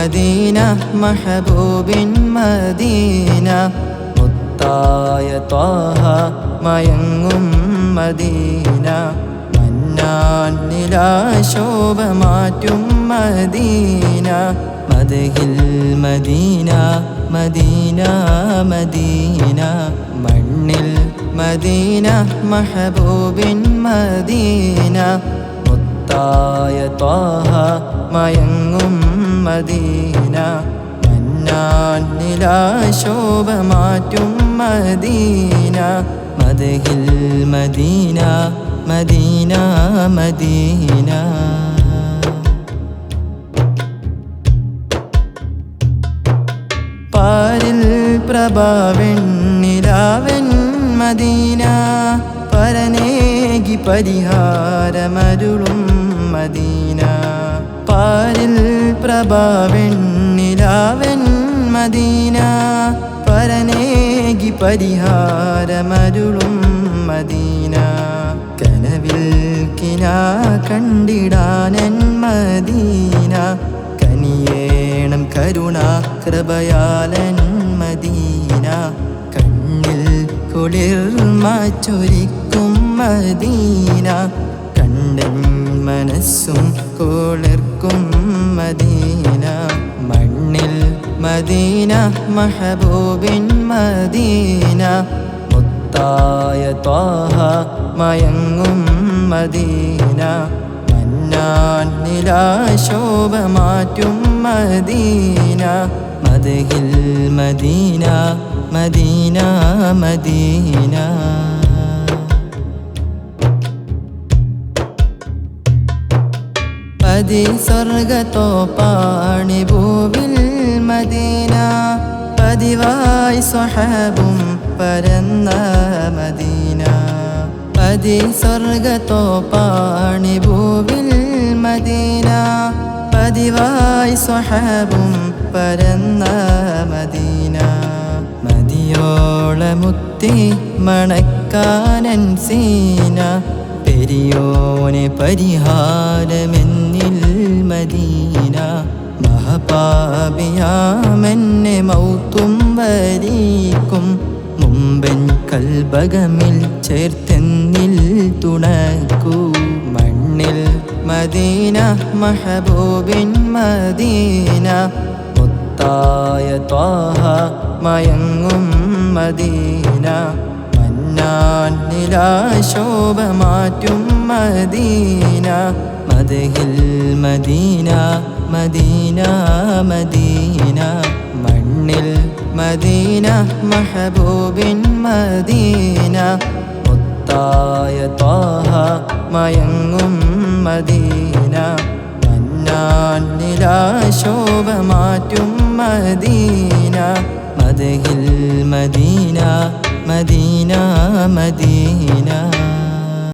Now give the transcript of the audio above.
Medina മഹബൂബിൻ Medina മുത്തായ Thwaha മയങ്ങും Medina മന്നാൻ നിലാശോഭ മാറ്റും Medina മദ്ഹിൽ Medina Medina Medina മണ്ണിൽ മദീന മഹബൂബിൻ മദീന മുത്തായ ത്വാഹ മയങ്ങും മദീന മന്നാൻ നിലാശോഭ മാറ്റും മദീന മദ്ഹിൽ മദീന മദീന മദീന പാരിൽ പ്രഭാവെണ്ണിലാവൻ മദീന പരനേകി പരിഹാരമരുളും മദീന പാരിൽ പ്രഭാവെണ്ണിലാവൻ മദീന പരനേകി പരിഹാരമരുളും മദീന കനവിൽ കിനാ കണ്ടിടാനൻ മദീന കനിയേണം കരുണ കൃപയാലൻ മദീന കണ്ണിൽ കുളിർമ ചൊരിക്കും മദീന കണ്ടൻ മനസ്സും കുളിർക്കും മദീന മണ്ണിൽ മദീന മഹബൂബിൻ മദീന മുത്തായ ത്വാഹ മയങ്ങും മദീന മന്നാൻ നിലാശോഭ മാറ്റും മദീന മദ്ഹിൽ മദീന മദീന മദീന സ്വർഗത്തോപ്പാണി ഭൂവിൽ മദീന പതിവായി സ്വഹബും പരന്ന മദീന സ്വർഗത്തോപ്പാണി ഭൂവിൽ മദീന പതിവായി സ്വഹബും പരന്ന മദീന മതിയോളമുത്തി മണക്കാനൻ സീന പെരിയോനെ പരിഹാരമെന്നിൽ മദീന മഹപാപിയാമെന്നെ മൗത്തും വരീക്കും മുമ്പൻ കൽബകമിൽ ചേർത്തെന്നിൽ തുണക്കൂ മണ്ണിൽ മദീന മഹബൂബിൻ മദീന മുത്തായ ത്വാഹ മയങ്ങും മദീന മന്നാൻ നിലാശോഭ മാറ്റും മദീന മദ്ഹിൽ മദീന മദീന മദീന മണ്ണിൽ മദീന മഹബൂബിൻ മദീന മുത്തായ ത്വാഹ മയങ്ങും മദീന മന്നാൻ നിലാശോഭ മാറ്റും മദീന മദ്ഹിൽ മദീന മദീന മദീന